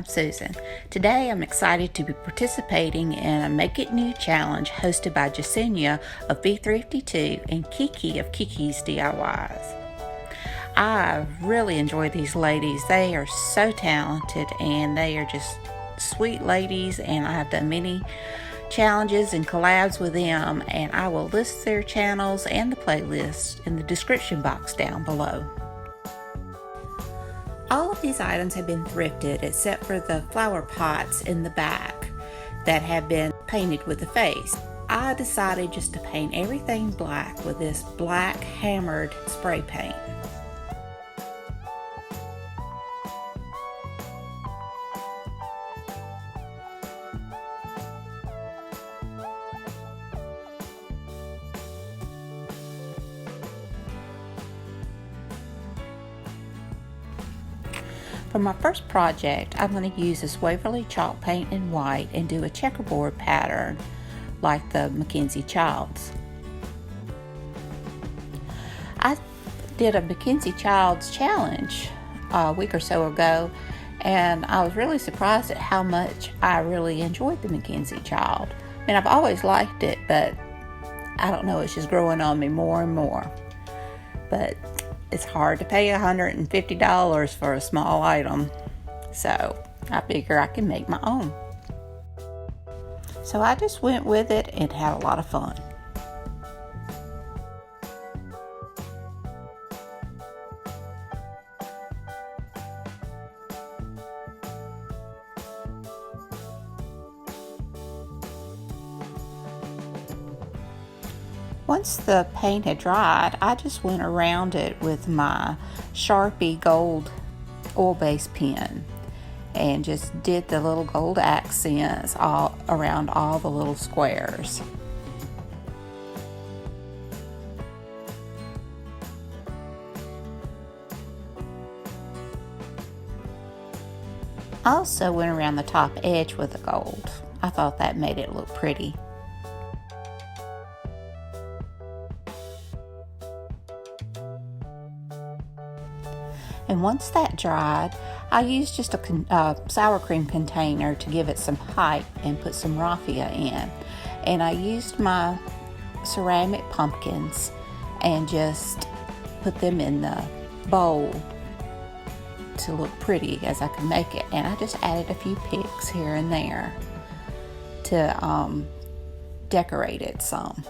I'm Susan. Today I'm excited to be participating in a Make It New challenge hosted by Jasenia of B52 and Kiki of Kiki's DIYs. I really enjoy these ladies. They are so talented and they are just sweet ladies, and I have done many challenges and collabs with them, and I will list their channels and the playlist in the description box down below. All of these items have been thrifted except for the flower pots in the back that have been painted with the face. I decided just to paint everything black with this black hammered spray paint. For my first project, I'm going to use this Waverly chalk paint in white and do a checkerboard pattern like the Mackenzie Childs. I did a Mackenzie Childs challenge a week or so ago, and I was really surprised at how much I really enjoyed the Mackenzie Child. I mean, I've always liked it, but I don't know, it's just growing on me more and more. But it's hard to pay $150 for a small item, so I figure I can make my own. So I just went with it and had a lot of fun. Once the paint had dried, I just went around it with my Sharpie gold oil-based pen and just did the little gold accents all around all the little squares. I also went around the top edge with the gold. I thought that made it look pretty. And once that dried, I used just a sour cream container to give it some height and put some raffia in. And I used my ceramic pumpkins and just put them in the bowl to look pretty as I could make it. And I just added a few picks here and there to decorate it some.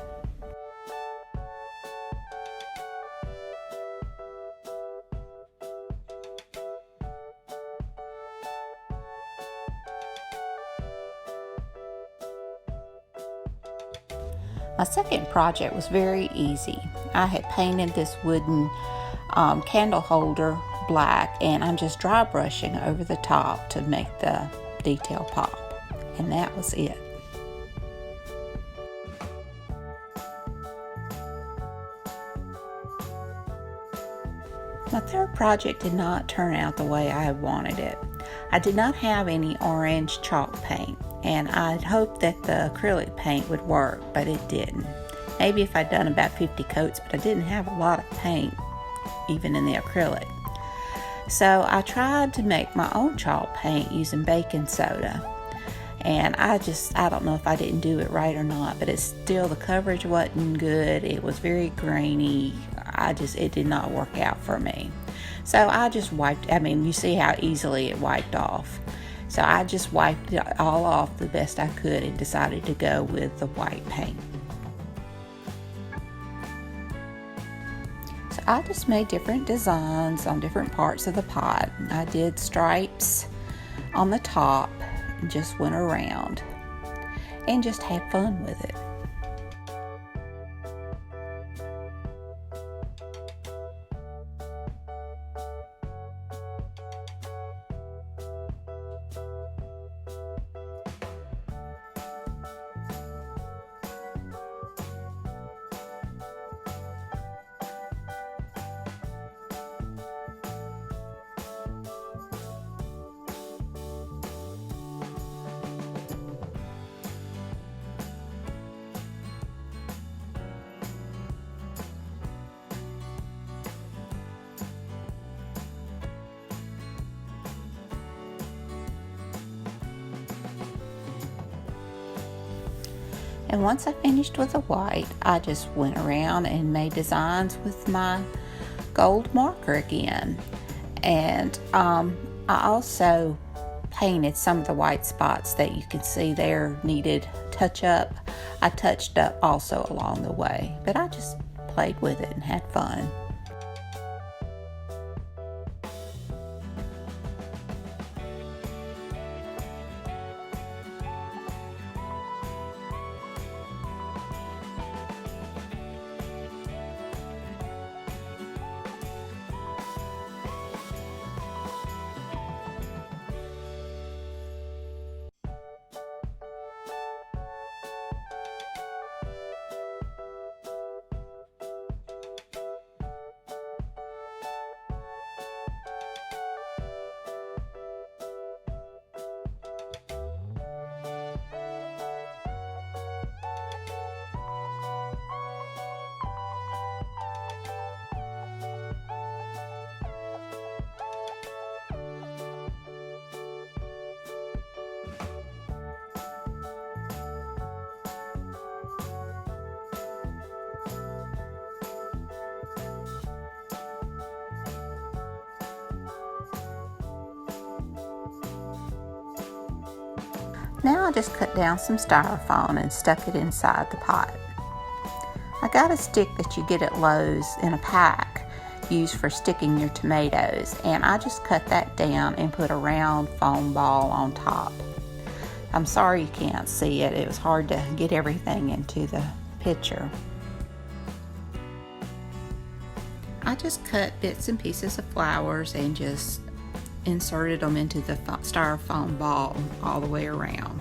My second project was very easy. I had painted this wooden candle holder black, and I'm just dry brushing over the top to make the detail pop, and that was it. My third project did not turn out the way I had wanted it. I did not have any orange chalk paint, and I'd hoped that the acrylic paint would work, but it didn't. Maybe if I'd done about 50 coats, but I didn't have a lot of paint, even in the acrylic. So I tried to make my own chalk paint using baking soda. And I don't know if I didn't do it right or not, but the coverage wasn't good. It was very grainy. It did not work out for me. So I just you see how easily it wiped off. So I just wiped it all off the best I could and decided to go with the white paint. So I just made different designs on different parts of the pot. I did stripes on the top and just went around and just had fun with it. And once I finished with the white, I just went around and made designs with my gold marker again. And I also painted some of the white spots that you can see there needed touch up. I touched up also along the way, but I just played with it and had fun. Now I just cut down some styrofoam and stuck it inside the pot. I got a stick that you get at Lowe's in a pack used for sticking your tomatoes, and I just cut that down and put a round foam ball on top. I'm sorry you can't see it. It was hard to get everything into the picture. I just cut bits and pieces of flowers and just inserted them into the styrofoam ball all the way around.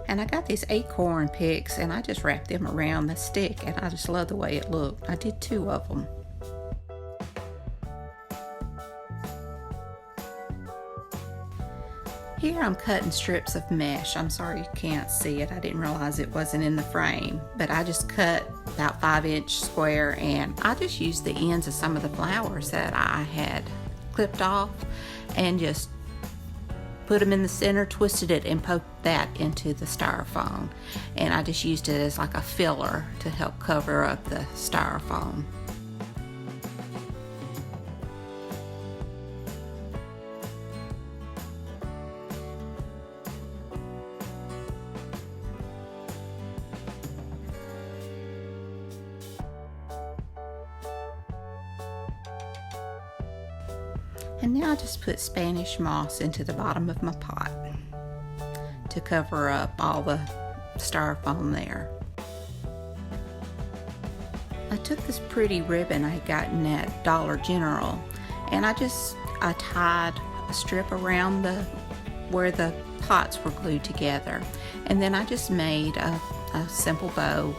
And I got these acorn picks and I just wrapped them around the stick, and I just love the way it looked. I did 2 of them. Here I'm cutting strips of mesh. I'm sorry you can't see it. I didn't realize it wasn't in the frame, but I just cut about 5-inch square, and I just used the ends of some of the flowers that I had clipped off and just put them in the center, twisted it, and poked that into the styrofoam. And I just used it as like a filler to help cover up the styrofoam. And now I just put Spanish moss into the bottom of my pot to cover up all the styrofoam there. I took this pretty ribbon I had gotten at Dollar General, and I tied a strip around where the pots were glued together, and then I just made a simple bow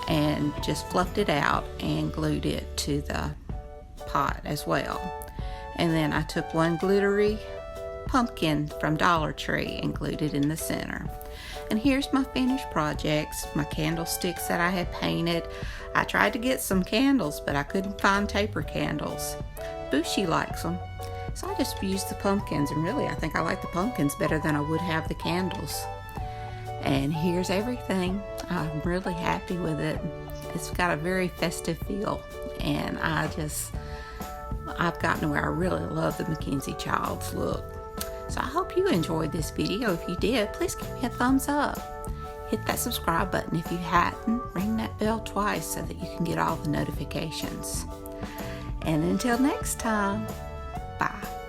and just fluffed it out and glued it to the pot as well. And then I took one glittery pumpkin from Dollar Tree and glued it in the center. And here's my finished projects, my candlesticks that I had painted. I tried to get some candles, but I couldn't find taper candles. Bushy likes them, so I just used the pumpkins, and really I think I like the pumpkins better than I would have the candles. And here's everything. I'm really happy with it. It's got a very festive feel, and I've gotten to where I really love the Mackenzie Childs look. So I hope you enjoyed this video. If you did, please give me a thumbs up. Hit that subscribe button if you hadn't. Ring that bell twice so that you can get all the notifications. And until next time, bye.